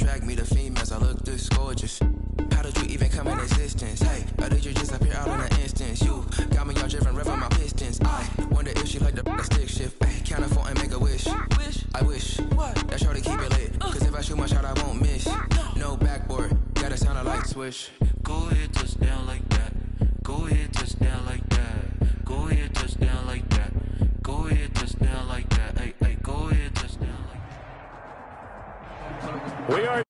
attract me to females, I look this gorgeous. How did you even come in existence? Hey, or did you just appear out in an instance? You got me all driven, revving my pistons. I wonder if she like the stick shift. Hey, count it 4 and make a wish. I wish that shorty keep it lit. Cause if I shoot my shot, I won't miss. No backboard, gotta sound a light switch. Go ahead, touchdown like that. Go ahead, touchdown like that. Go ahead, touchdown like that. Go ahead, touchdown like that. Hey, hey, go ahead, touchdown like that. We are.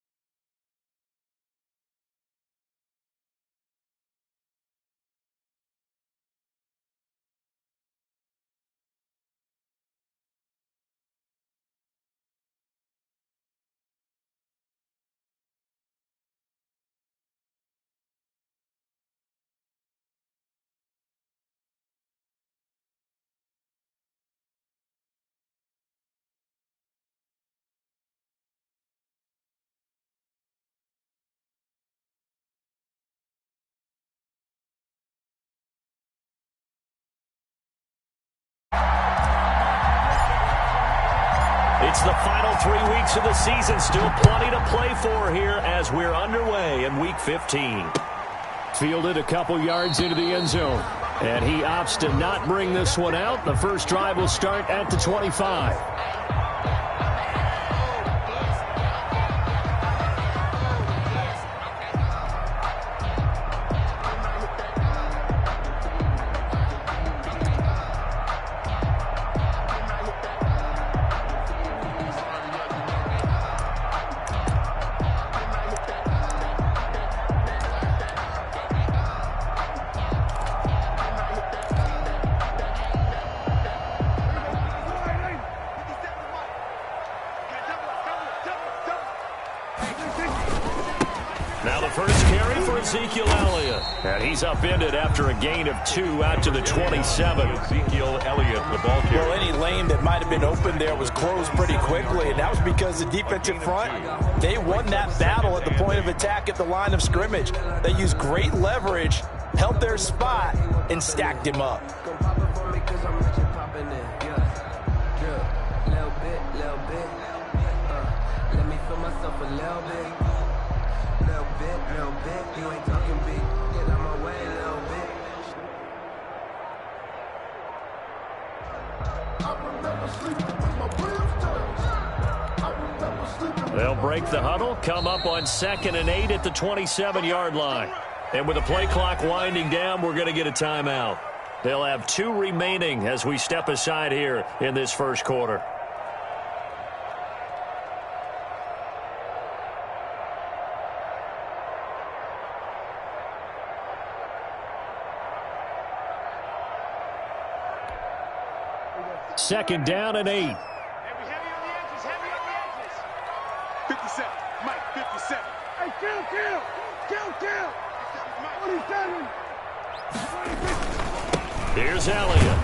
It's the final 3 weeks of the season. Still plenty to play for here as we're underway in Week 15. Fielded a couple yards into the end zone. And he opts to not bring this one out. The first drive will start at the 25. Now the first carry for Ezekiel Elliott. And he's upended after a gain of 2 out to the 27. Ezekiel Elliott, the ball carrier. Well, any lane that might have been open there was closed pretty quickly, and that was because the defensive front, they won that battle at the point of attack at the line of scrimmage. They used great leverage, held their spot, and stacked him up. They'll break the huddle, come up on 2nd and 8 at the 27-yard line. And with the play clock winding down, we're going to get a timeout. They'll have 2 remaining as we step aside here in this first quarter. Second down and 8. 57. Mike, 57. Hey, kill. 27. Here's Elliott.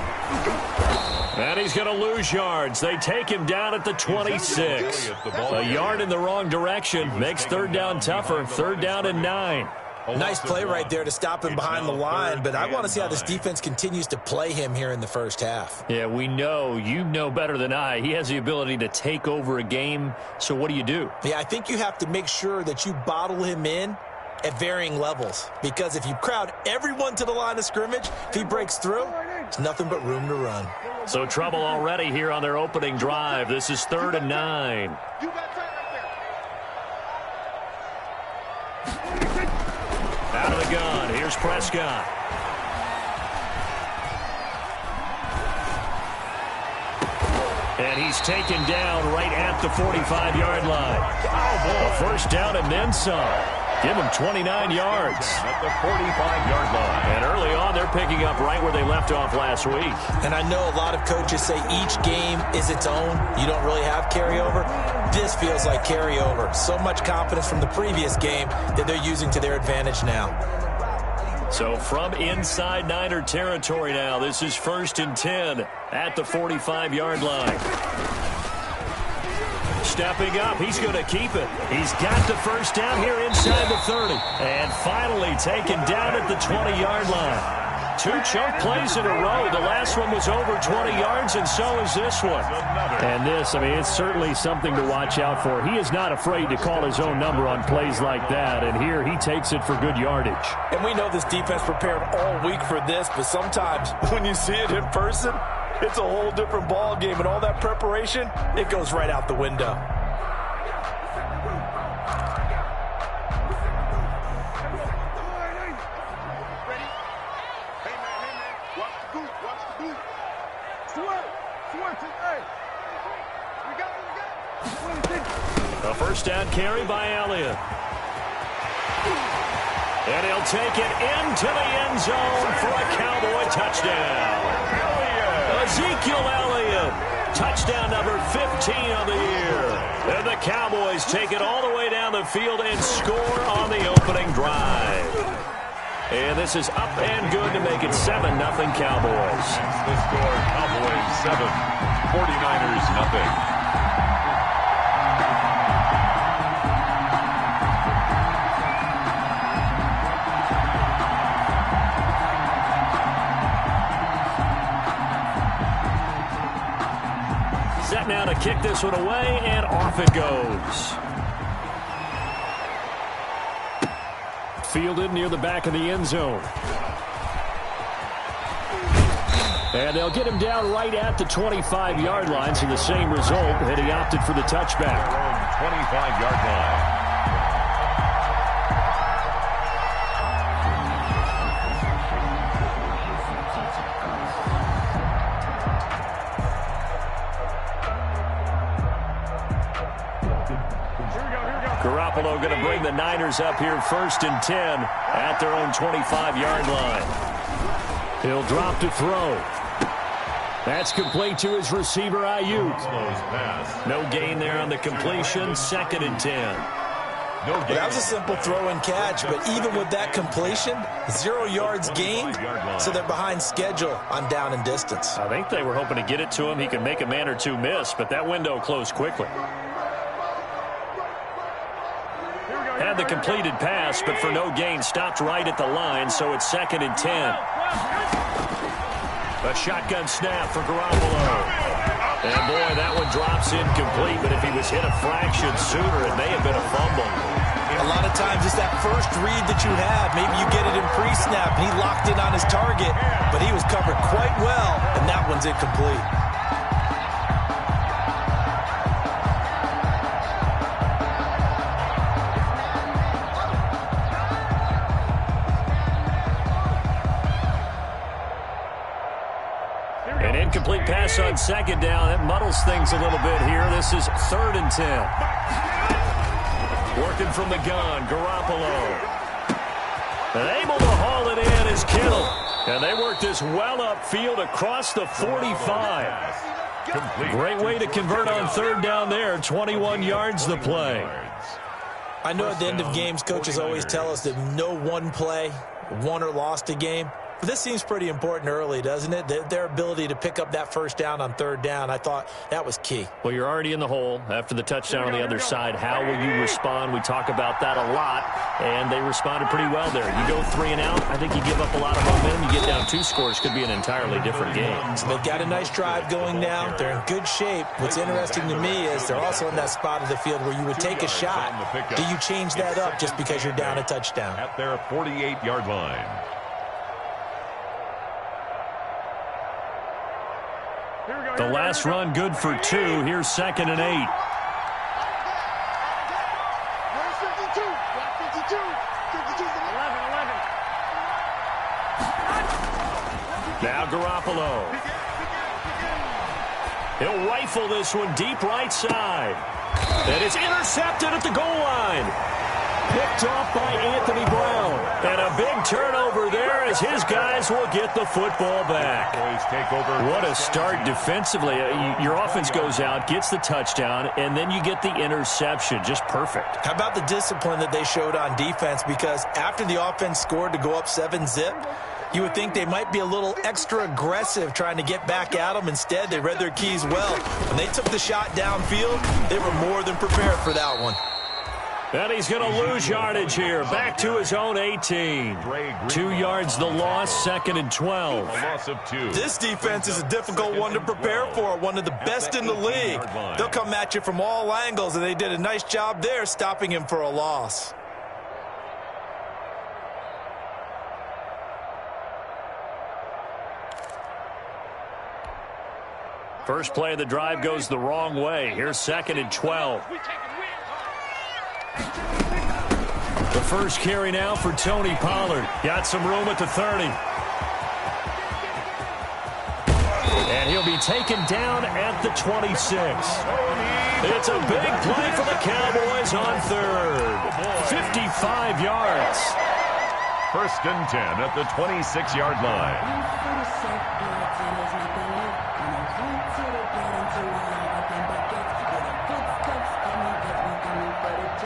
And he's going to lose yards. They take him down at the 26. A yard in the wrong direction makes third down tougher. 3rd down and 9. Nice play right there to stop him behind the line, but I want to see how this defense continues to play him here in the first half. Yeah, we know. You know better than I. He has the ability to take over a game, so what do you do? Yeah, I think you have to make sure that you bottle him in at varying levels, because if you crowd everyone to the line of scrimmage, if he breaks through, it's nothing but room to run. So trouble already here on their opening drive. This is 3rd and 9. Out of the gun, here's Prescott. And he's taken down right at the 45-yard line. A first down and then some. Give him 29 yards. At the 45-yard line. And early on, they're picking up right where they left off last week. And I know a lot of coaches say each game is its own. You don't really have carryover. This feels like carryover. So much confidence from the previous game that they're using to their advantage now. So from inside Niner territory now, this is 1st and 10 at the 45-yard line. Stepping up, he's going to keep it. He's got the first down here inside the 30. And finally taken down at the 20-yard line. 2 chunk plays in a row. The last one was over 20 yards, and so is this one. And this, I mean, it's certainly something to watch out for. He is not afraid to call his own number on plays like that, and here he takes it for good yardage. And we know this defense prepared all week for this, but sometimes when you see it in person, it's a whole different ball game, and all that preparation, it goes right out the window. A first down carry by Elliott. And he'll take it into the end zone for a Cowboy touchdown. Ezekiel Elliott, touchdown number 15 of the year. And the Cowboys take it all the way down the field and score on the opening drive. And this is up and good to make it 7-0 Cowboys. The score, Cowboys 7, 49ers nothing. Set now to kick this one away, and off it goes. Fielded near the back of the end zone. And they'll get him down right at the 25-yard line, so the same result, and he opted for the touchback. 25-yard line. Garoppolo going to bring the Niners up here 1st and 10 at their own 25-yard line. He'll drop to throw. That's complete to his receiver, Ayuk. No gain there on the completion, 2nd and 10. Well, that was a simple throw and catch, but even with that completion, 0 yards gained, so they're behind schedule on down and distance. I think they were hoping to get it to him. He could make a man or two miss, but that window closed quickly. Had the completed pass, but for no gain, stopped right at the line, so it's 2nd and 10. A shotgun snap for Garoppolo. And boy, that one drops incomplete, but if he was hit a fraction sooner, it may have been a fumble. A lot of times it's that first read that you have. Maybe you get it in pre-snap, and he locked in on his target, but he was covered quite well, and that one's incomplete. An incomplete pass on 2nd down. That muddles things a little bit here. This is 3rd and 10. Working from the gun, Garoppolo. And able to haul it in is Kittle. And they work this well upfield across the 45. Great way to convert on 3rd down there. 21 yards the play. I know at the end of games, coaches always tell us that no one play won or lost a game. But this seems pretty important early, doesn't it? Their ability to pick up that 1st down on 3rd down, I thought that was key. Well, you're already in the hole after the touchdown on the other side. How will you respond? We talk about that a lot, and they responded pretty well there. You go 3 and out, I think you give up a lot of momentum. You get down 2 scores, could be an entirely different game. So they've got a nice drive going now. They're in good shape. What's interesting to me is they're also in that spot of the field where you would take a shot. Do you change that up just because you're down a touchdown? At their 48-yard line. The last run good for 2. Here's 2nd and 8. Now Garoppolo. He'll rifle this one deep right side. And it's intercepted at the goal line. Picked off by Anthony Brown. And a big turnover there as his guys will get the football back. What a start defensively. Your offense goes out, gets the touchdown, and then you get the interception. Just perfect. How about the discipline that they showed on defense? Because after the offense scored to go up 7-zip, you would think they might be a little extra aggressive trying to get back at them. Instead, they read their keys well. When they took the shot downfield, they were more than prepared for that one. And he's going to lose yardage here. Back to his own 18. 2 yards the loss, 2nd and 12. A loss of 2. This defense is a difficult one to prepare for, one of the best in the league. They'll come at you from all angles, and they did a nice job there stopping him for a loss. First play of the drive goes the wrong way. Here's 2nd and 12. The first carry now for Tony Pollard. Got some room at the 30. And he'll be taken down at the 26. It's a big play for the Cowboys on 3rd. 55 yards. 1st and 10 at the 26-yard line.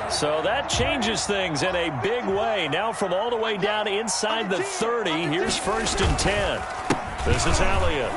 So that changes things in a big way. Now from all the way down inside the 30, here's 1st and 10. This is Elliott.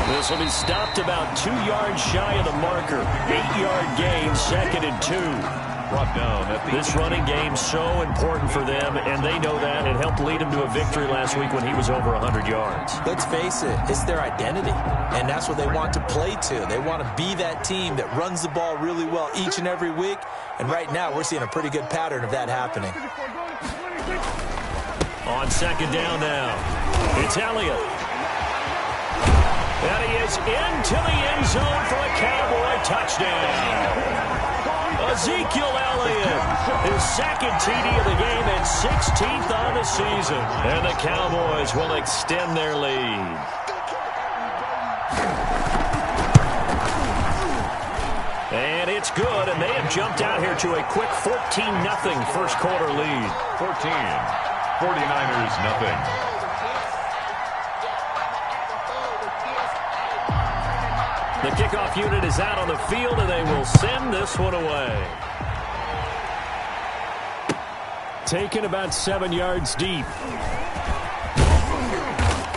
This will be stopped about 2 yards shy of the marker. 8-yard gain, 2nd and 2. Brought down at the this running game so important for them, and they know that. It helped lead them to a victory last week when he was over 100 yards. Let's face it, it's their identity, and that's what they want to play to. They want to be that team that runs the ball really well each and every week, and right now we're seeing a pretty good pattern of that happening. On 2nd down now, it's Elliott. And he is into the end zone for a Cowboy touchdown. Ezekiel Elliott, his 2nd TD of the game and 16th on the season. And the Cowboys will extend their lead. And it's good, and they have jumped out here to a quick 14-0 first quarter lead. 14. 49ers nothing. The kickoff unit is out on the field, and they will send this one away. Taken about 7 yards deep.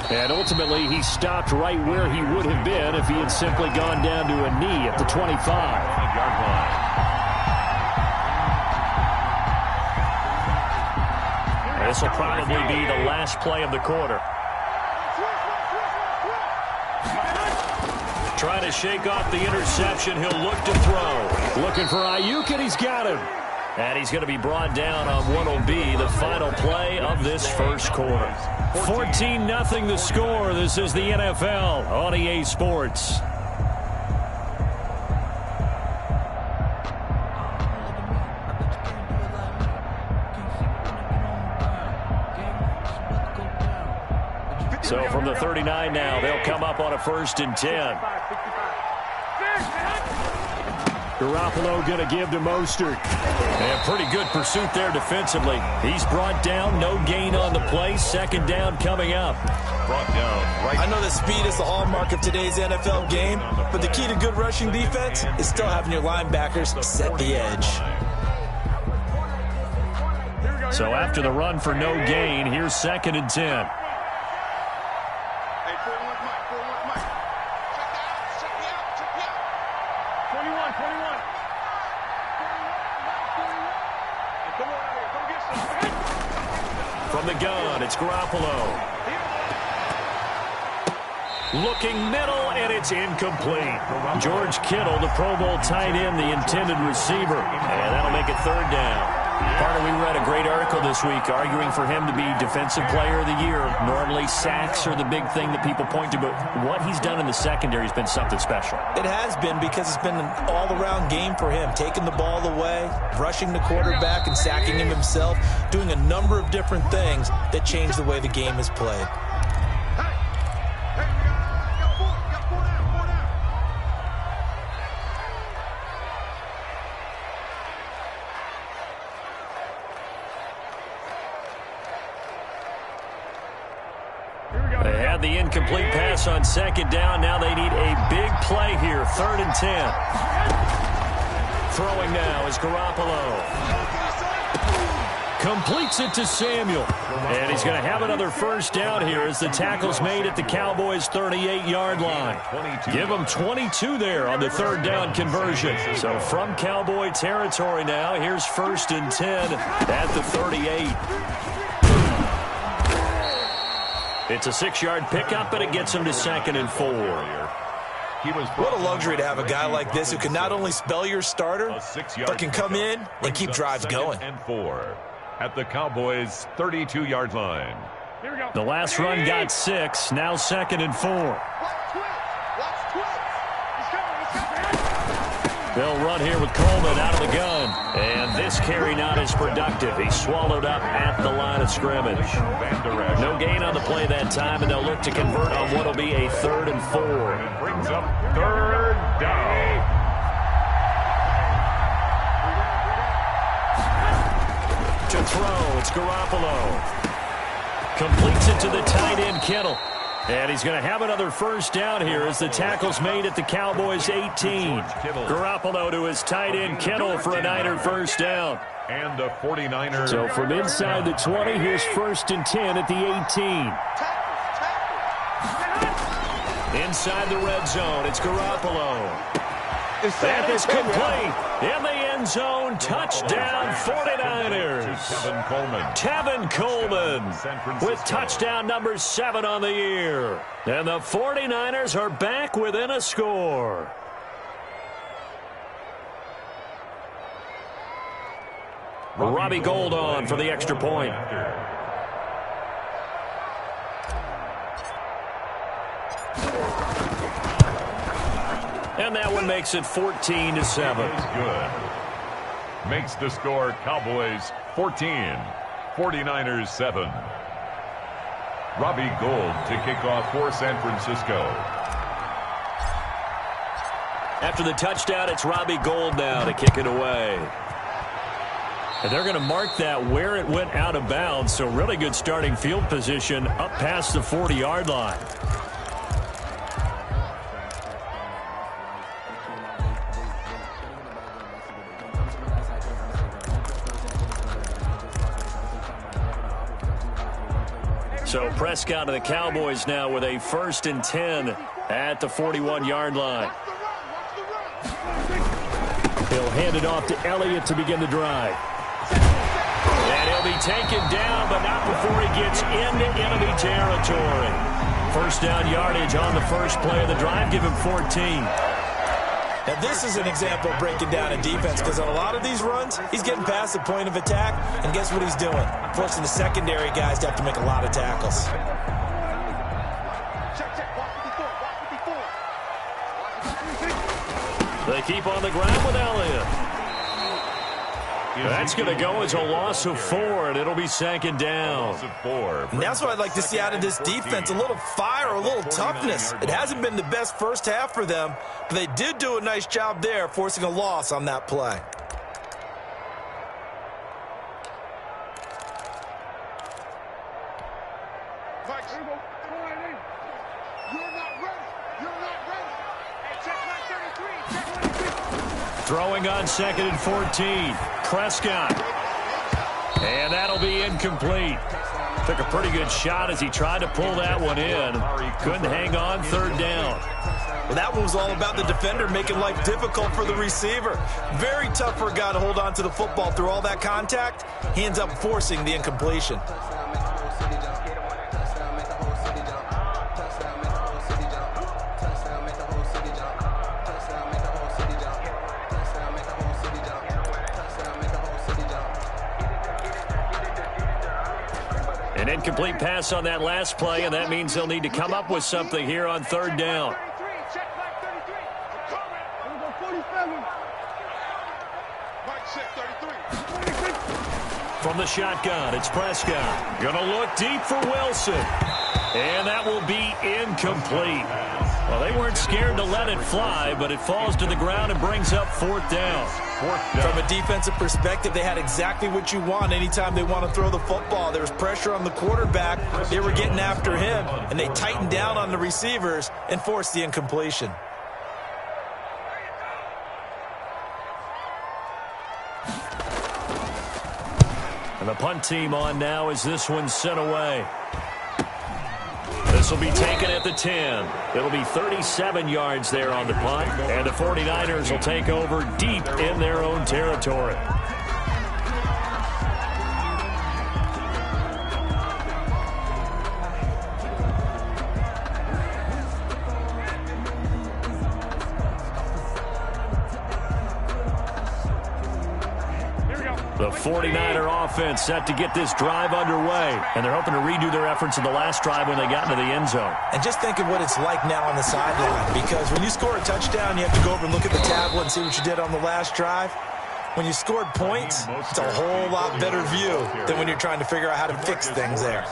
And ultimately, he stopped right where he would have been if he had simply gone down to a knee at the 25-yard line. This will probably be the last play of the quarter. Trying to shake off the interception. He'll look to throw. Looking for Ayuk, and he's got him. And he's going to be brought down on what will be the final play of this first quarter. 14-0 the score. This is the NFL on EA Sports. So from the 39 now, they'll come up on a 1st and 10. Garoppolo going to give to Mostert. And pretty good pursuit there defensively. He's brought down, no gain on the play. 2nd down coming up. Brought down right. I know that speed is the hallmark of today's NFL game, but the key to good rushing defense is still having your linebackers set the edge. So after the run for no gain, here's 2nd and 10. From the gun, it's Garoppolo. Looking middle, and it's incomplete. George Kittle, the Pro Bowl tight end, the intended receiver. And that'll make it 3rd down. Partner, we read a great article this week arguing for him to be Defensive Player of the Year. Normally, sacks are the big thing that people point to, but what he's done in the secondary has been something special. It has been, because it's been an all-around game for him, taking the ball away, rushing the quarterback and sacking him himself, doing a number of different things that change the way the game is played. They had the incomplete pass on 2nd down. Now they need a big play here. 3rd and 10. Throwing now is Garoppolo. Completes it to Samuel. And he's going to have another first down here as the tackle's made at the Cowboys' 38-yard line. Give them 22 there on the third down conversion. So from Cowboy territory now, here's 1st and 10 at the 38. It's a 6-yard pickup, and it gets him to 2nd and 4. What a luxury to have a guy like this who can not only spell your starter, but can come in and keep drives going. And 4 at the Cowboys' 32-yard line. The last run got 6, now 2nd and 4. They'll run here with Coleman out of the gun. And this carry not as productive. He's swallowed up at the line of scrimmage. No gain on the play that time, and they'll look to convert on what will be a 3rd and 4. It brings up 3rd down. To throw, it's Garoppolo. Completes it to the tight end, Kittle. And he's going to have another first down here as the tackle's made at the Cowboys' 18. Garoppolo to his tight end, Kittle, for a Niner first down. And the 49ers. So from inside the 20, here's 1st and 10 at the 18. Inside the red zone, it's Garoppolo. That is complete. In the end zone, touchdown 49ers. Tevin Coleman with touchdown number 7 on the year. And the 49ers are back within a score. Robbie Gould on for the extra point. And that one makes it 14-7. Good. Makes the score Cowboys 14, 49ers 7. Robbie Gould to kick off for San Francisco. After the touchdown, it's Robbie Gould now to kick it away. And they're going to mark that where it went out of bounds, so really good starting field position up past the 40-yard line. So Prescott of the Cowboys now with a 1st and 10 at the 41-yard line. He'll hand it off to Elliott to begin the drive. And he'll be taken down, but not before he gets into enemy territory. First down yardage on the first play of the drive. Give him 14. Now, this is an example of breaking down a defense, because on a lot of these runs, he's getting past the point of attack, and guess what he's doing? Forcing the secondary guys to have to make a lot of tackles. They keep on the ground with Elliott. That's going to go as a loss of 4, and it'll be 2nd down. And that's what I'd like to see out of this defense, a little fire, a little toughness. It hasn't been the best first half for them, but they did do a nice job there, forcing a loss on that play. Throwing on 2nd and 14. Prescott. And that'll be incomplete. Took a pretty good shot as he tried to pull that one in. Couldn't hang on, 3rd down. Well, that one was all about the defender making life difficult for the receiver. Very tough for a guy to hold on to the football through all that contact. He ends up forcing the incompletion. An incomplete pass on that last play, and that means they'll need to come up with something here on 3rd down. From the shotgun, it's Prescott. Gonna look deep for Wilson. And that will be incomplete. Well, they weren't scared to let it fly, but it falls to the ground and brings up 4th down. From a defensive perspective, they had exactly what you want anytime they want to throw the football. There was pressure on the quarterback. They were getting after him, and they tightened down on the receivers and forced the incompletion. And the punt team on now as this one's sent away. This will be taken at the 10. It'll be 37 yards there on the punt. And the 49ers will take over deep in their own territory. The 49er offense set to get this drive underway. And they're hoping to redo their efforts in the last drive when they got into the end zone. And just think of what it's like now on the sideline. Because when you score a touchdown, you have to go over and look at the tablet and see what you did on the last drive. When you scored points, it's a whole lot better view than when you're trying to figure out how to fix things there.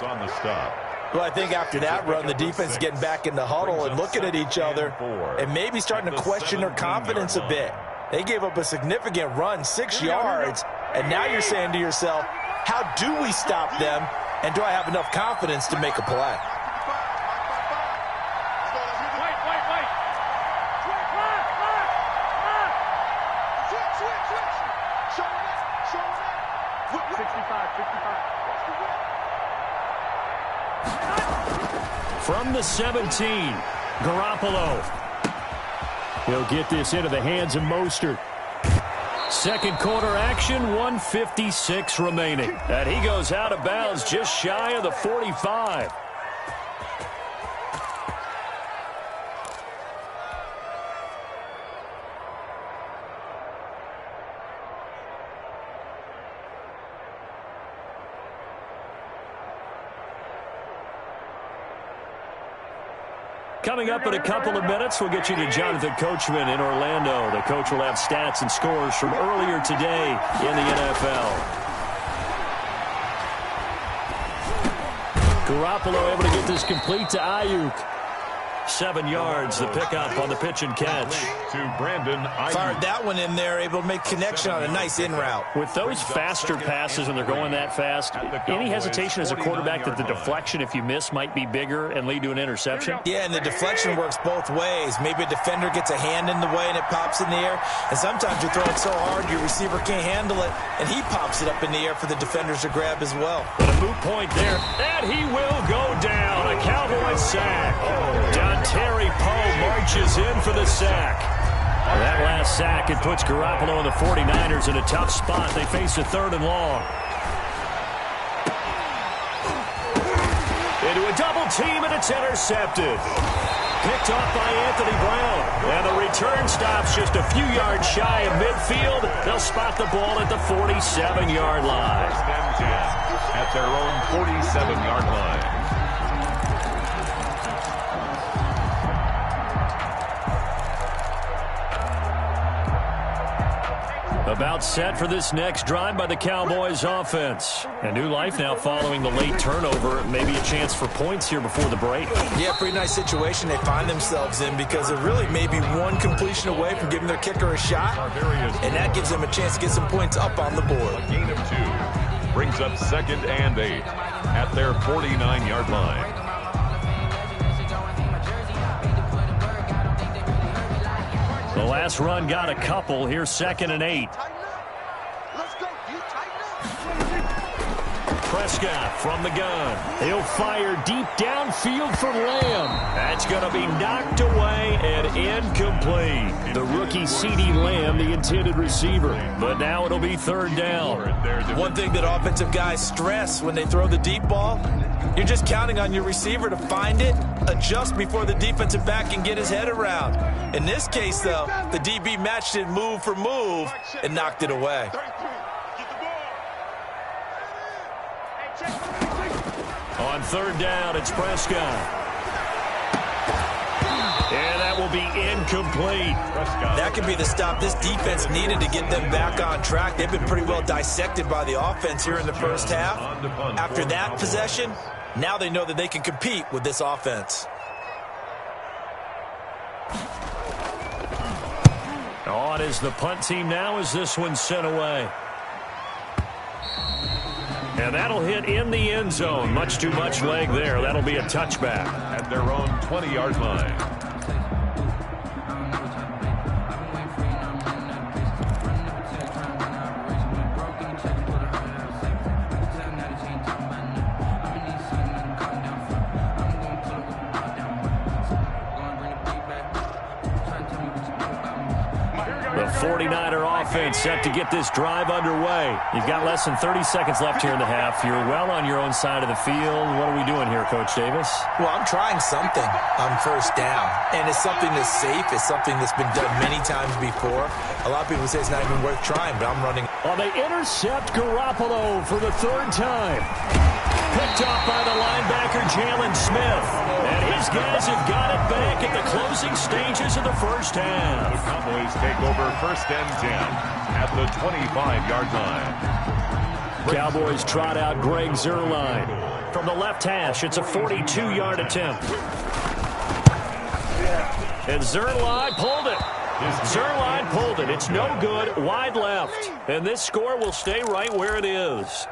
Well, I think after that run, the defense is getting back in the huddle and looking at each other and maybe starting to question their confidence a bit. They gave up a significant run, 6 yards, and now you're saying to yourself, how do we stop them, and do I have enough confidence to make a play? From the 17, Garoppolo. He'll get this into the hands of Mostert. Second quarter action, 1:56 remaining. And he goes out of bounds just shy of the 45. Coming up in a couple of minutes, we'll get you to Jonathan Coachman in Orlando. The coach will have stats and scores from earlier today in the NFL. Garoppolo able to get this complete to Ayuk. 7 yards, the pickup on the pitch and catch. To Brandon Ayuk. Fired that one in there, able to make connection on a nice in route. With those faster passes and they're going that fast, any hesitation as a quarterback that the deflection, if you miss, might be bigger and lead to an interception? Yeah, and the deflection works both ways. Maybe a defender gets a hand in the way and it pops in the air. And sometimes you throw it so hard your receiver can't handle it, and he pops it up in the air for the defenders to grab as well. But a moot point there. And he will go down. A Cowboys sack. Terry Poe marches in for the sack. That last sack, it puts Garoppolo and the 49ers in a tough spot. They face a 3rd and long. Into a double team, and it's intercepted. Picked off by Anthony Brown. And the return stops just a few yards shy of midfield. They'll spot the ball at the 47-yard line. At their own 47-yard line. About set for this next drive by the Cowboys offense. A new life now following the late turnover. Maybe a chance for points here before the break. Yeah, pretty nice situation they find themselves in because they're really maybe one completion away from giving their kicker a shot. And that gives them a chance to get some points up on the board. A gain of 2 brings up 2nd and 8 at their 49-yard line. The last run got a couple. Here's 2nd and 8. Prescott from the gun. He'll fire deep downfield for Lamb. That's going to be knocked away and incomplete. The rookie CeeDee Lamb, the intended receiver. But now it'll be 3rd down. One thing that offensive guys stress when they throw the deep ball, you're just counting on your receiver to find it, adjust before the defensive back can get his head around. In this case, though, the DB matched it move for move and knocked it away. On 3rd down, it's Prescott. And that will be incomplete. That could be the stop this defense needed to get them back on track. They've been pretty well dissected by the offense here in the first half. After that possession, now they know that they can compete with this offense. On is the punt team now as this one's sent away. And that'll hit in the end zone. Much too much leg there. That'll be a touchback. At their own 20-yard line. 49er offense set to get this drive underway. You've got less than 30 seconds left here in the half. You're well on your own side of the field. What are we doing here, Coach Davis? Well, I'm trying something on first down, and it's something that's safe. It's something that's been done many times before. A lot of people say it's not even worth trying, but I'm running. Well, they intercept Garoppolo for the third time. Picked off by the linebacker, Jalen Smith. And his guys have got it back at the closing stages of the first half. The Cowboys take over first and 10 at the 25-yard line. Cowboys trot out Greg Zuerlein. From the left hash, it's a 42-yard attempt. And Zuerlein pulled it. Zuerlein pulled it. It's no good. Wide left. And this score will stay right where it is.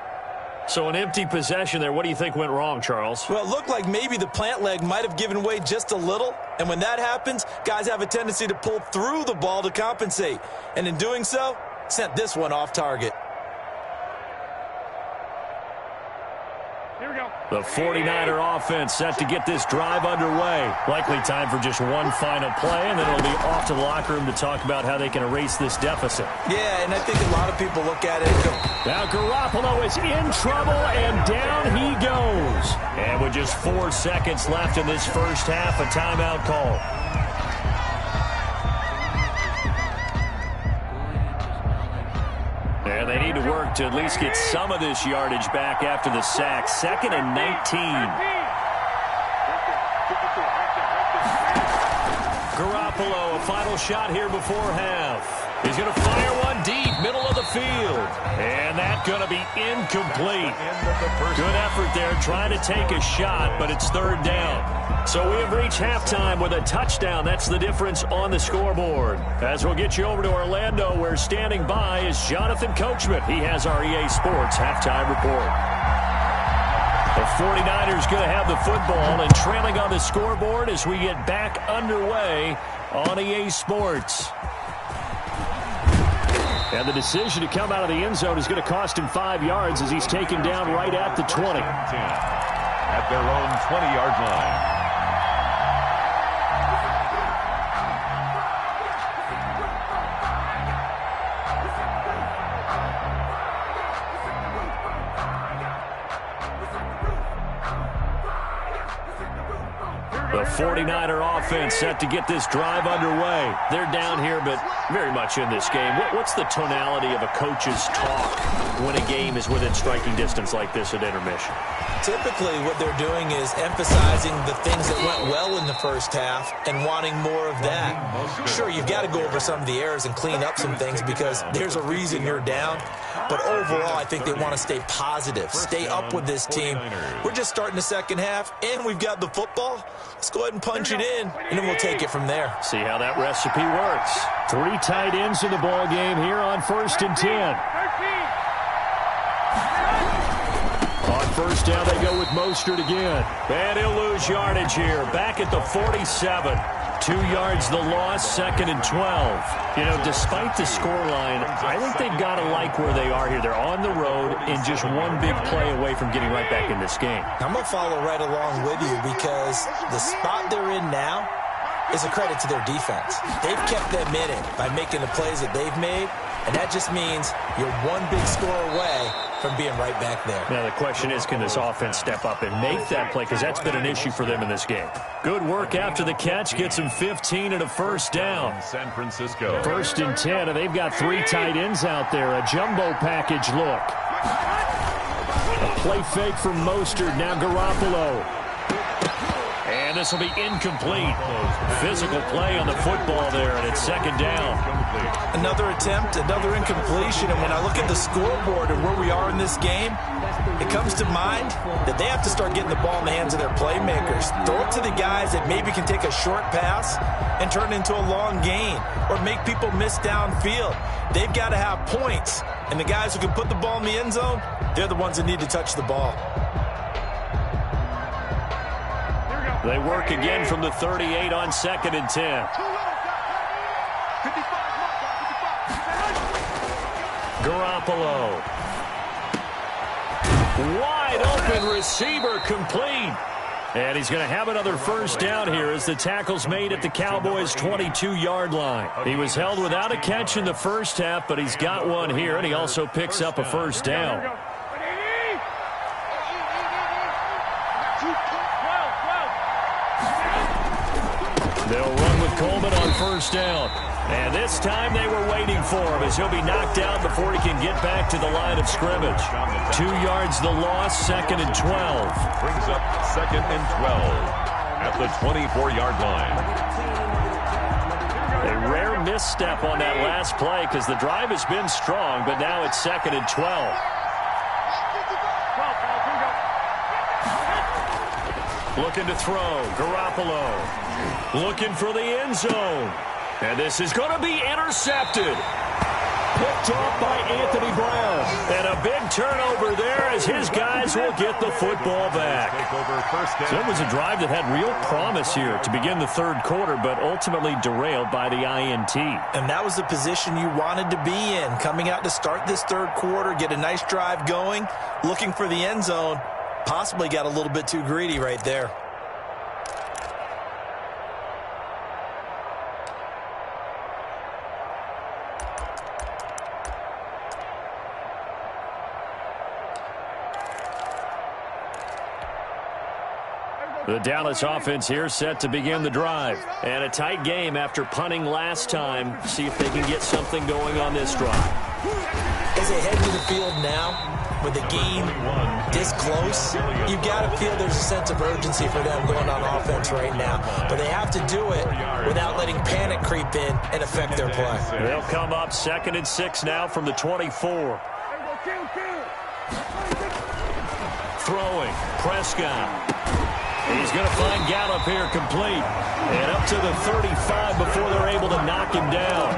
So an empty possession there. What do you think went wrong, Charles? Well, it looked like maybe the plant leg might have given way just a little. And when that happens, guys have a tendency to pull through the ball to compensate. And in doing so, sent this one off target. Here we go. The 49er offense set to get this drive underway. Likely time for just one final play, and then it'll be off to the locker room to talk about how they can erase this deficit. Yeah, and I think a lot of people look at it and go, now Garoppolo is in trouble, and down he goes. And with just 4 seconds left in this first half, a timeout call. And they need to work to at least get some of this yardage back after the sack. 2nd and 19. Garoppolo, a final shot here before half. He's going to fire one deep, middle of the field. And that's going to be incomplete. Good effort there trying to take a shot, but it's 3rd down. So we have reached halftime with a touchdown. That's the difference on the scoreboard. As we'll get you over to Orlando, where standing by is Jonathan Coachman. He has our EA Sports halftime report. The 49ers going to have the football and trailing on the scoreboard as we get back underway on EA Sports. And the decision to come out of the end zone is going to cost him 5 yards as he's taken down right at the 20. At their own 20-yard line. The 49er offense set to get this drive underway. They're down here, but very much in this game. What's the tonality of a coach's talk when a game is within striking distance like this at intermission? typically what they're doing is emphasizing the things that went well in the first half and wanting more of that. Sure, you've got to go over some of the errors and clean up some things because there's a reason you're down. But overall, I think they want to stay positive, stay up with this team. We're just starting the second half, and we've got the football. Let's go ahead and punch it in, and then we'll take it from there. See how that recipe works. 3 tight ends in the ball game here on 1st and 10. On first down, they go with Mostert again. And he'll lose yardage here. Back at the 47. 2 yards the loss, 2nd and 12. You know, despite the scoreline, I think they've got to like where they are here. They're on the road and just one big play away from getting right back in this game. I'm going to follow right along with you because the spot they're in now is a credit to their defense. They've kept them in it by making the plays that they've made, and that just means you're one big score away from being right back there. Now the question is, can this offense step up and make that play? Because that's been an issue for them in this game. Good work after the catch. Gets them 15 and a first down. San Francisco. 1st and 10, and they've got 3 tight ends out there. A jumbo package look. A play fake from Mostert. Now Garoppolo. And this will be incomplete. Physical play on the football there, and it's 2nd down. Another attempt, another incompletion, and when I look at the scoreboard and where we are in this game, it comes to mind that they have to start getting the ball in the hands of their playmakers. Throw it to the guys that maybe can take a short pass and turn it into a long gain or make people miss downfield. They've got to have points, and the guys who can put the ball in the end zone, they're the ones that need to touch the ball. They work again from the 38 on 2nd and 10. Garoppolo. Wide open receiver complete. And he's going to have another first down here as the tackle's made at the Cowboys' 22-yard line. He was held without a catch in the first half, but he's got one here, and he also picks up a first down. They'll run with Coleman on first down. And this time they were waiting for him as he'll be knocked down before he can get back to the line of scrimmage. 2 yards the loss, 2nd and 12. Brings up 2nd and 12 at the 24-yard line. A rare misstep on that last play because the drive has been strong, but now it's 2nd and 12. Looking to throw, Garoppolo. Looking for the end zone. And this is going to be intercepted. Picked off by Anthony Brown. And a big turnover there as his guys will get the football back. So it was a drive that had real promise here to begin the third quarter, but ultimately derailed by the INT. And that was the position you wanted to be in. Coming out to start this third quarter, get a nice drive going, looking for the end zone. Possibly got a little bit too greedy right there. The Dallas offense here set to begin the drive. And a tight game after punting last time. See if they can get something going on this drive. As they head to the field now, with the game this close, you've got to feel there's a sense of urgency for them going on offense right now. But they have to do it without letting panic creep in and affect their play. They'll come up 2nd and 6 now from the 24. Throwing, Prescott. He's going to find Gallup here complete. And up to the 35 before they're able to knock him down.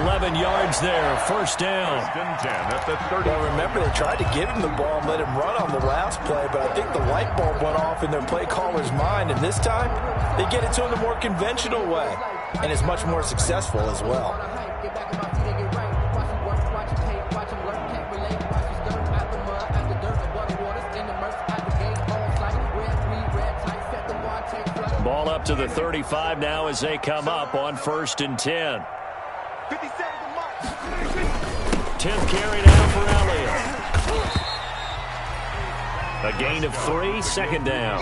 11 yards there, first down. Well, remember, they tried to give him the ball and let him run on the last play, but I think the light bulb went off in their play caller's mind, and this time they get it to him the more conventional way, and it's much more successful as well. Ball up to the 35 now as they come up on 1st and 10. 10th carry now for Elliott. A gain of 3, 2nd down.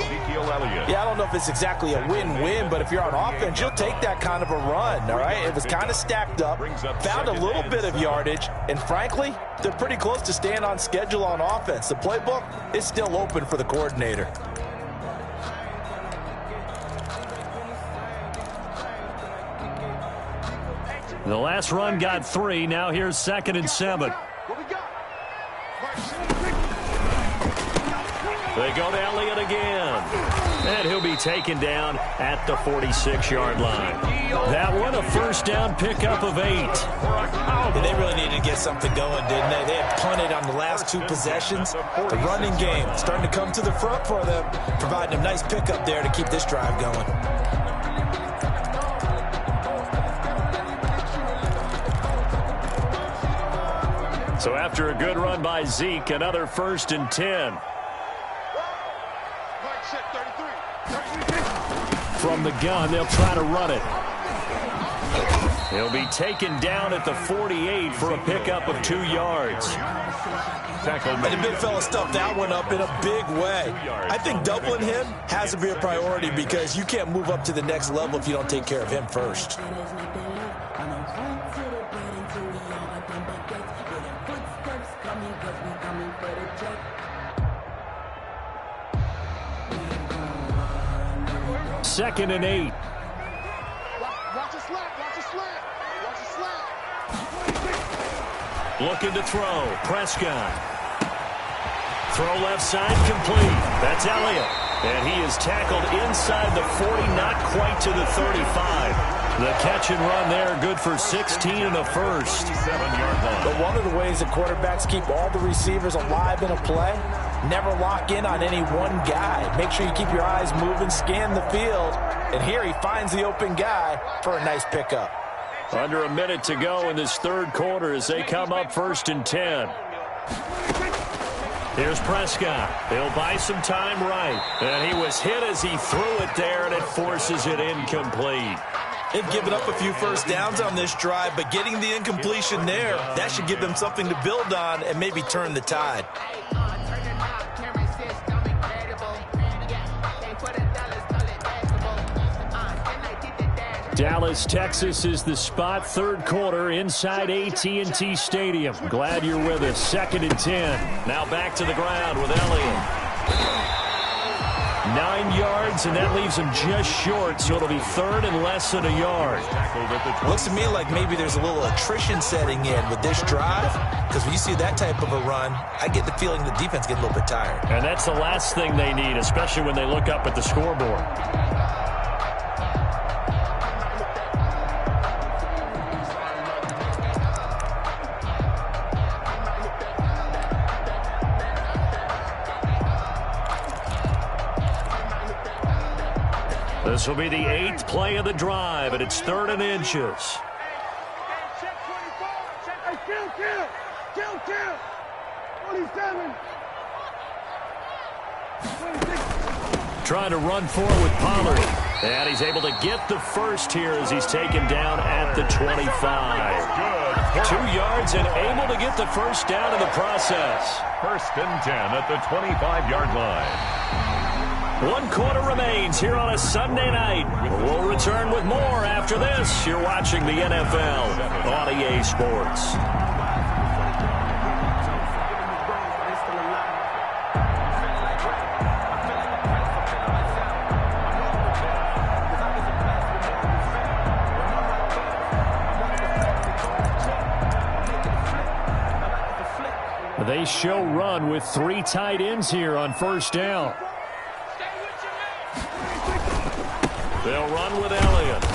Yeah, I don't know if it's exactly a win-win, but if you're on offense, you'll take that kind of a run, all right? It was kind of stacked up, found a little bit of yardage, and frankly, they're pretty close to staying on schedule on offense. The playbook is still open for the coordinator. The last run got 3. Now here's 2nd and 7. They go to Elliott again. And he'll be taken down at the 46-yard line. That one, a first down pickup of 8. And they really needed to get something going, didn't they? They had punted on the last 2 possessions. The running game starting to come to the front for them, providing a nice pickup there to keep this drive going. So after a good run by Zeke, another 1st and 10. From the gun, they'll try to run it. He'll be taken down at the 48 for a pickup of 2 yards. And the big fella stuffed that one up in a big way. I think doubling him has to be a priority because you can't move up to the next level if you don't take care of him first. Second and 8. Looking to throw. Prescott. Throw left side complete. That's Elliott. And he is tackled inside the 40, not quite to the 35. The catch and run there, good for 16 and a first. But one of the ways that quarterbacks keep all the receivers alive in a play, never lock in on any one guy. Make sure you keep your eyes moving, scan the field. And here he finds the open guy for a nice pickup. Under a minute to go in this third quarter as they come up 1st and 10. Here's Prescott. He'll buy some time right. And he was hit as he threw it there, and it forces it incomplete. They've given up a few first downs on this drive, but getting the incompletion there, that should give them something to build on and maybe turn the tide. Dallas, Texas is the spot. Third quarter inside AT&T Stadium. Glad you're with us. 2nd and 10. Now back to the ground with Elliott. 9 yards, and that leaves him just short, so it'll be 3rd and less than a yard. Looks to me like maybe there's a little attrition setting in with this drive, because when you see that type of a run, I get the feeling the defense gets a little bit tired. And that's the last thing they need, especially when they look up at the scoreboard. This will be the 8th play of the drive, and it's 3rd and inches. Trying to run forward with Pollard. And he's able to get the first here as he's taken down at the 25. 2 yards and able to get the first down in the process. 1st and 10 at the 25-yard line. 1 quarter remains here on a Sunday night. We'll return with more after this. You're watching the NFL on EA Sports. They show run with 3 tight ends here on 1st down. They'll run with Elliott.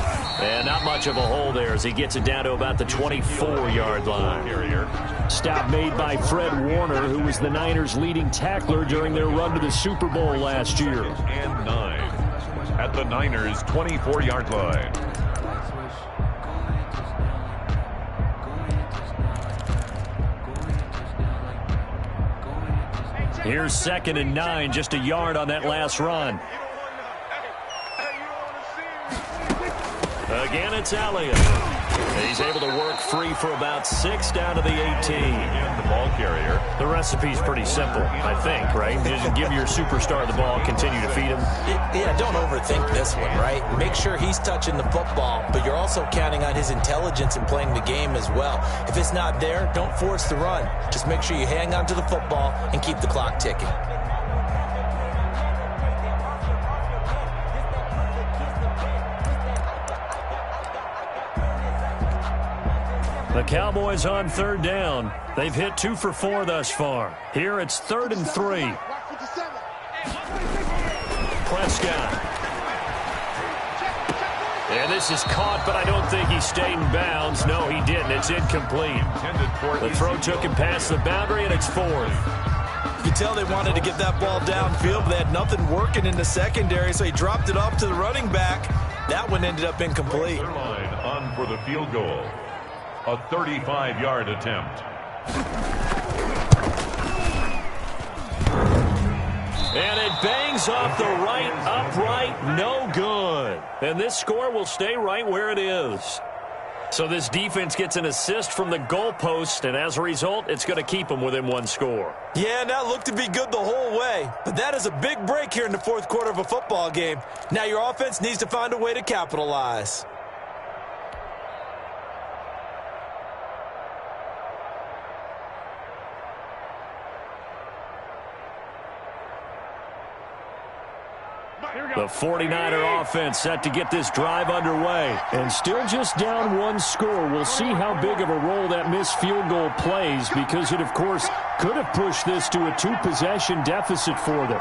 And not much of a hole there as he gets it down to about the 24-yard line. Stop made by Fred Warner, who was the Niners' leading tackler during their run to the Super Bowl last year. And 9 at the Niners' 24-yard line. Here's 2nd and 9, just a yard on that last run. Again, it's Elliott. He's able to work free for about 6 down to the 18. And the ball carrier. The recipe's pretty simple, I think, right? Just give your superstar the ball, continue to feed him. Yeah, don't overthink this one, right? Make sure he's touching the football, but you're also counting on his intelligence in playing the game as well. If it's not there, don't force the run. Just make sure you hang on to the football and keep the clock ticking. The Cowboys on 3rd down. They've hit 2 for 4 thus far. Here it's 3rd and 3. Prescott. And this is caught, but I don't think he stayed in bounds. No, he didn't. It's incomplete. The throw took him past the boundary, and it's 4th. You can tell they wanted to get that ball downfield, but they had nothing working in the secondary, so he dropped it off to the running back. That one ended up incomplete. Line on for the field goal. A 35-yard attempt. And it bangs off the right upright, no good. And this score will stay right where it is. So this defense gets an assist from the goalpost, and as a result, it's going to keep them within 1 score. Yeah, and that looked to be good the whole way. But that is a big break here in the 4th quarter of a football game. Now your offense needs to find a way to capitalize. The 49er offense set to get this drive underway. And still just down 1 score. We'll see how big of a role that missed field goal plays, because it, of course, could have pushed this to a 2-possession deficit for them.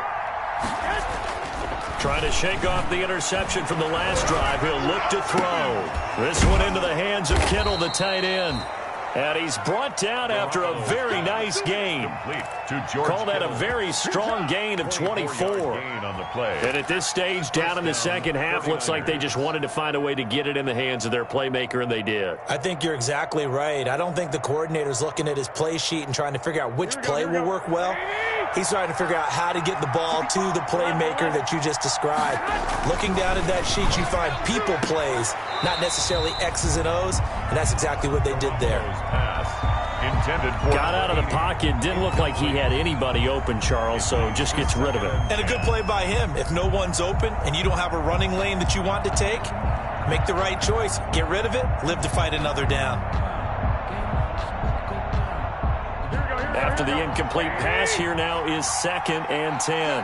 Trying to shake off the interception from the last drive. He'll look to throw. This one into the hands of Kittle, the tight end. And he's brought down after a very nice gain. Call that a very strong gain of 24. And at this stage, down in the second half, looks like they just wanted to find a way to get it in the hands of their playmaker, and they did. I think you're exactly right. I don't think the coordinator's looking at his play sheet and trying to figure out which play will work well. He's trying to figure out how to get the ball to the playmaker that you just described. Looking down at that sheet, you find people plays, not necessarily X's and O's, and that's exactly what they did there. Got out of the pocket. Didn't look like he had anybody open, Charles, so just gets rid of it. And a good play by him. If no one's open and you don't have a running lane that you want to take, make the right choice. Get rid of it. Live to fight another down. After the incomplete pass, here now is 2nd and 10.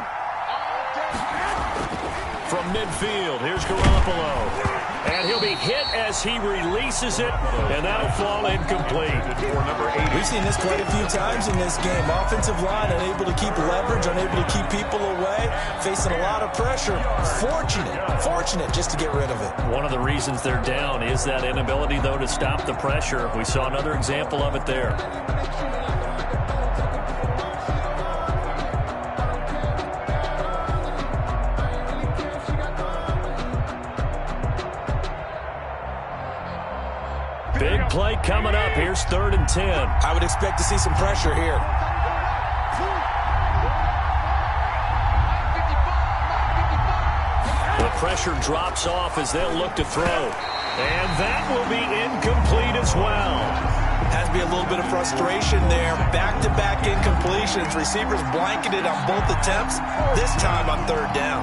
From midfield, here's Garoppolo. And he'll be hit as he releases it, and that'll fall incomplete. We've seen this quite a few times in this game. Offensive line unable to keep leverage, unable to keep people away, facing a lot of pressure. Fortunate just to get rid of it. One of the reasons they're down is that inability, though, to stop the pressure. We saw another example of it there. Big play coming up. Here's 3rd and 10. I would expect to see some pressure here. The pressure drops off as they'll look to throw. And that will be incomplete as well. Has to be a little bit of frustration there. Back-to-back incompletions. Receivers blanketed on both attempts, this time on 3rd down.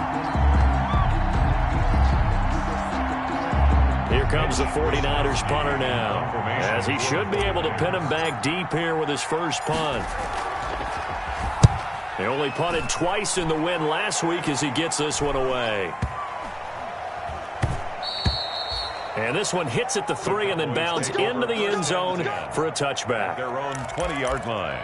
Here comes the 49ers punter now, as he should be able to pin him back deep here with his first punt. He only punted twice in the win last week as he gets this one away. And this one hits at the 3 and then bounds into the end zone for a touchback. Their own 20-yard line.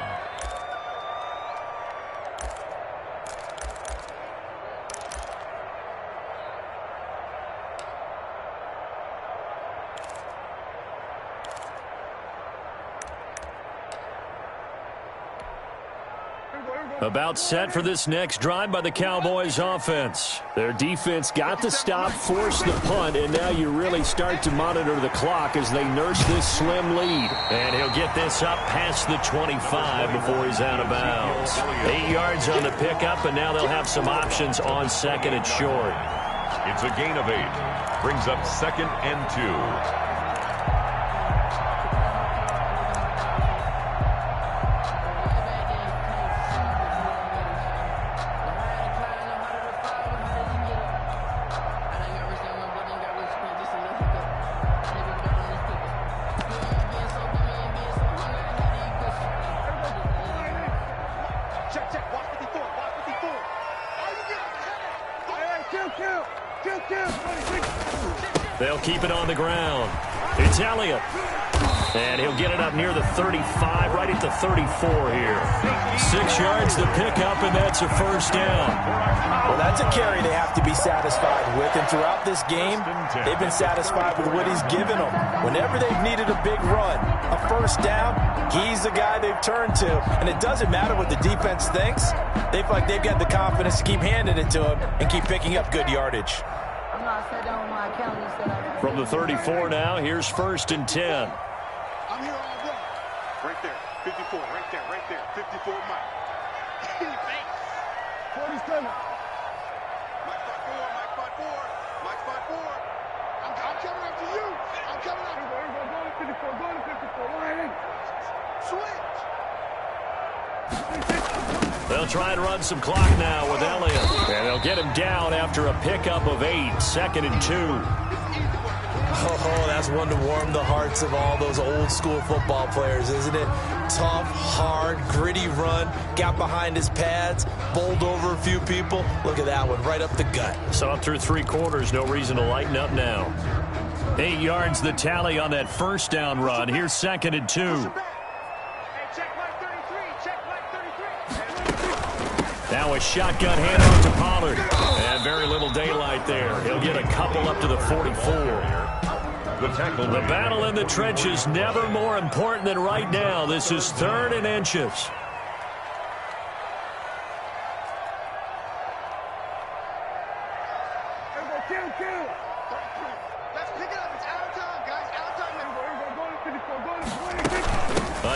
About set for this next drive by the Cowboys offense. Their defense got the stop, forced the punt, and now you really start to monitor the clock as they nurse this slim lead. And he'll get this up past the 25 before he's out of bounds. 8 yards on the pickup, and now they'll have some options on 2nd and short. It's a gain of 8. Brings up 2nd and 2. They'll keep it on the ground. It's Elliott. And he'll get it up near the 35, right at the 34 here. 6 yards to pick up, and that's a first down. Well, that's a carry they have to be satisfied with. And throughout this game, they've been satisfied with what he's given them. Whenever they've needed a big run, a first down, he's the guy they've turned to. And it doesn't matter what the defense thinks. They feel like they've got the confidence to keep handing it to him and keep picking up good yardage. From the 34 now, here's 1st and 10. I'm here all day. Right there, 54, right there, 54 Mike. 47. Mike 5-4. I'm coming after you. I'm coming after you. Go to 54, go to 54. Right. Switch. They'll try and run some clock now with Elliott. And they'll get him down after a pickup of 8, 2nd and 2. Oh, that's one to warm the hearts of all those old school football players, isn't it? Tough, hard, gritty run, got behind his pads, bowled over a few people. Look at that one, right up the gut. Saw it through 3 quarters, no reason to lighten up now. 8 yards the tally on that first down run. Here's 2nd and 2. Now a shotgun handoff to Pollard. And very little daylight there. He'll get a couple up to the 44. The tackle. The battle in the trenches never more important than right now. This is 3rd and inches.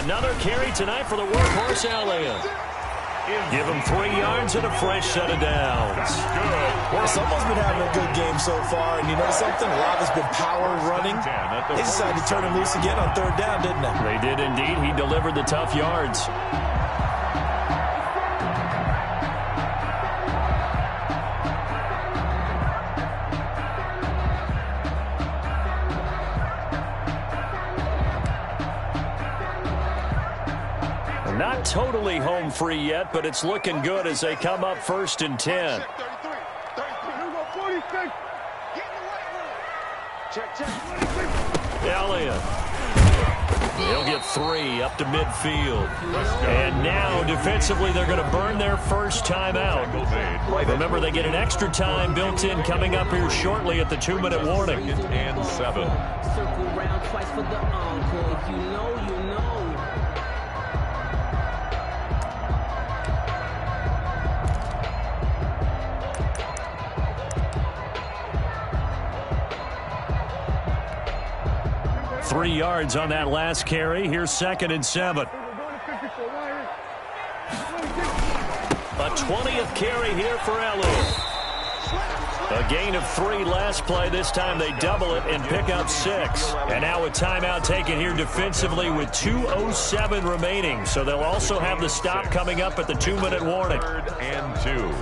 Another carry tonight for the workhorse Elliott. Give him 3 yards and a fresh set of downs. Someone's been having a good game so far, and you know something? A lot has been power running. They decided to turn him loose again on 3rd down, didn't they? They did indeed. He delivered the tough yards. Not totally home free yet, but it's looking good as they come up 1st and 10. Elliott. He'll get 3 up to midfield. And now, defensively, they're going to burn their first time out. Remember, they get an extra time built in coming up here shortly at the 2-minute warning. And 7. Circle round twice for the encore. If you know, you know. Three yards on that last carry. Here's 2nd and 7. A 20th carry here for Elliott. A gain of 3 last play. This time they double it and pick up 6. And now a timeout taken here defensively with 2:07 remaining. So they'll also have the stop coming up at the 2-minute warning. 3rd and 2.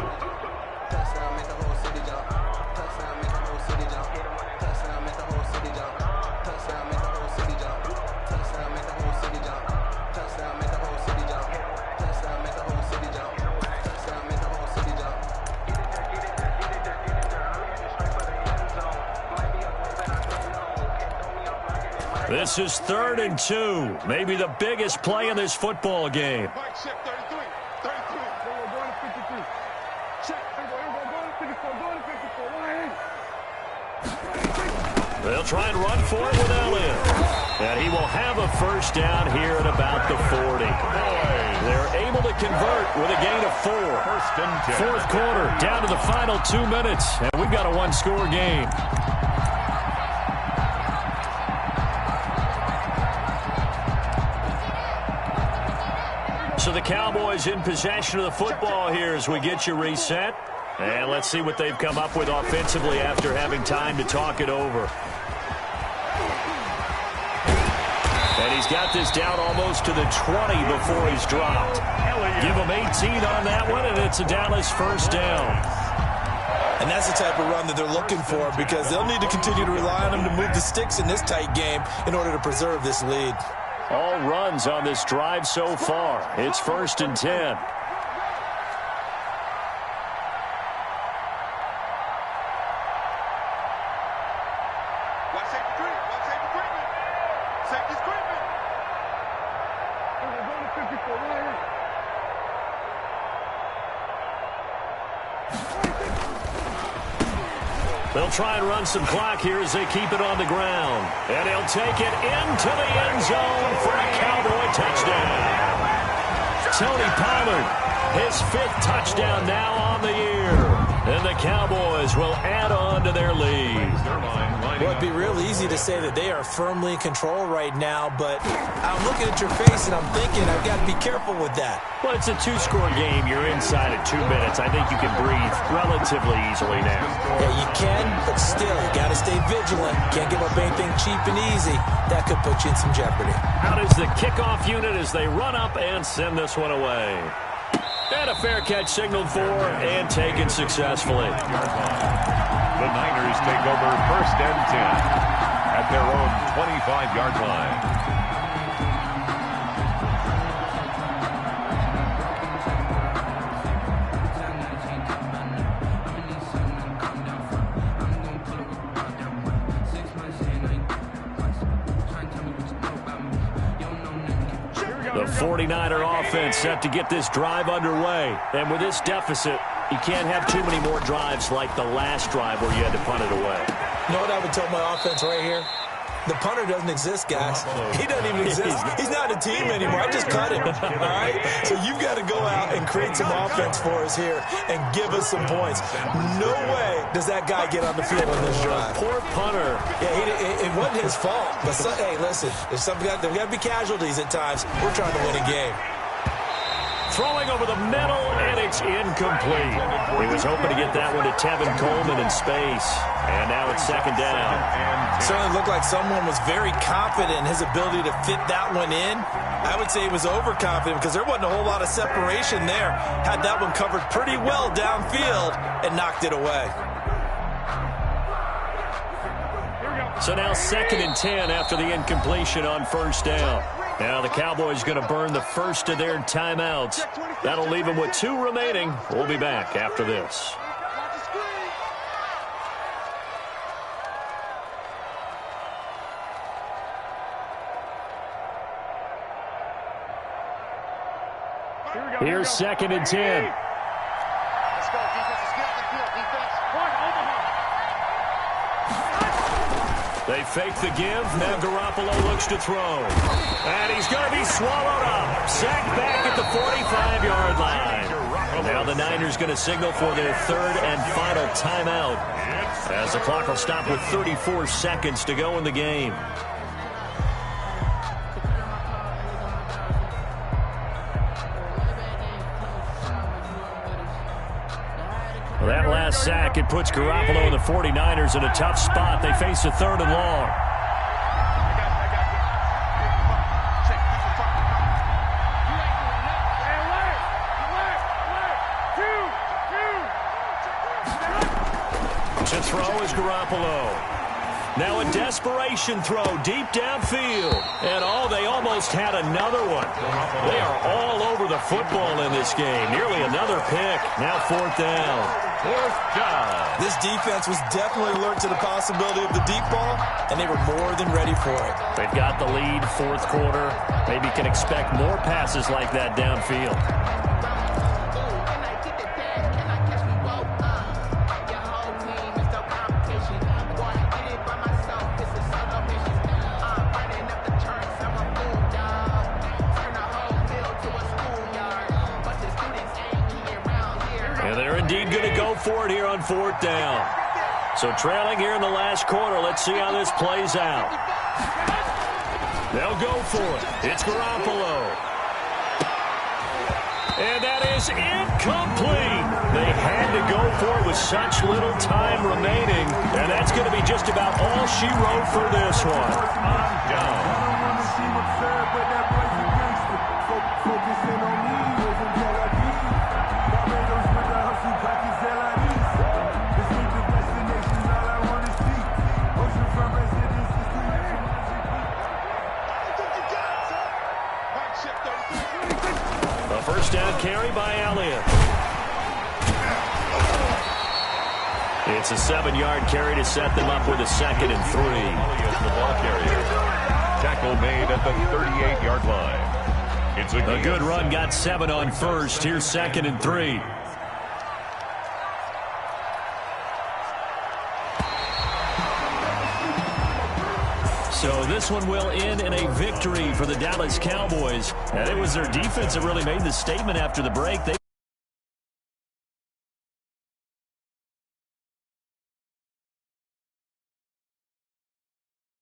This is 3rd and 2. Maybe the biggest play in this football game. They'll try and run for it with Elliott. And he will have a first down here at about the 40. They're able to convert with a gain of 4. 4th quarter, down to the final 2 minutes. And we've got a 1-score game. So the Cowboys in possession of the football here as we get you reset. And let's see what they've come up with offensively after having time to talk it over. And he's got this down almost to the 20 before he's dropped. Give him 18 on that one, and it's a Dallas first down. And that's the type of run that they're looking for because they'll need to continue to rely on him to move the sticks in this tight game in order to preserve this lead. All runs on this drive so far. It's 1st and 10. They'll try and run some clock here as they keep it on the ground. And he'll take it into the end zone for a Cowboy touchdown. Tony Pollard, his 5th touchdown now on the year. And the Cowboys will add on to their lead. Well, it'd be real easy to say that they are firmly in control right now, but I'm looking at your face and I'm thinking I've got to be careful with that. Well, it's a 2-score game. You're inside at 2 minutes. I think you can breathe relatively easily now. Yeah, you can, but still, you got to stay vigilant. Can't give up anything cheap and easy. That could put you in some jeopardy. Out is the kickoff unit as they run up and send this one away. And a fair catch signaled for and taken successfully. The Niners take over 1st and 10 at their own 25-yard line. The 49er offense set to get this drive underway. And with this deficit, you can't have too many more drives like the last drive where you had to punt it away. You know what I would tell my offense right here? The punter doesn't exist, guys. He doesn't even exist. He's not a team anymore. I just cut him, all right? So you've got to go out and create some offense for us here and give us some points. No way does that guy get on the field on this drive. Poor punter. Yeah, it wasn't his fault. But, hey, listen, there's got to be casualties at times. We're trying to win a game. Throwing over the middle, and it's incomplete. He was hoping to get that one to Tevin Coleman in space. And now it's second down. Certainly looked like someone was very confident in his ability to fit that one in. I would say he was overconfident because there wasn't a whole lot of separation there. Had that one covered pretty well downfield and knocked it away. So now 2nd and 10 after the incompletion on first down. Now the Cowboys going to burn the first of their timeouts. That'll leave them with 2 remaining. We'll be back after this. Here's 2nd and 10. Let's go, defense. Let's get on the field, defense. One, Omaha. They fake the give. Now Garoppolo looks to throw. And he's going to be swallowed up. Sacked back at the 45-yard line. Now the Niners going to signal for their 3rd and final timeout, as the clock will stop with 34 seconds to go in the game. Well, that last sack, it puts Garoppolo and the 49ers in a tough spot. They face a 3rd and long. To throw is Garoppolo. Now a desperation throw deep downfield. And they almost had another one. They are all over the football in this game. Nearly another pick. Now 4th down. 4th down. This defense was definitely alert to the possibility of the deep ball, and they were more than ready for it. They've got the lead, 4th quarter. Maybe can expect more passes like that downfield. Going to go for it here on 4th down. So trailing here in the last quarter. Let's see how this plays out. They'll go for it. It's Garoppolo. And that is incomplete. They had to go for it with such little time remaining. And that's going to be just about all she wrote for this one. Down. First down carry by Elliott. It's a 7-yard carry to set them up with a 2nd and 3. Elliott, the ball carrier. Tackle made at the 38-yard line. It's a good run, got 7 on first. Here's 2nd and 3. So this one will end in a victory for the Dallas Cowboys. And it was their defense that really made the statement after the break.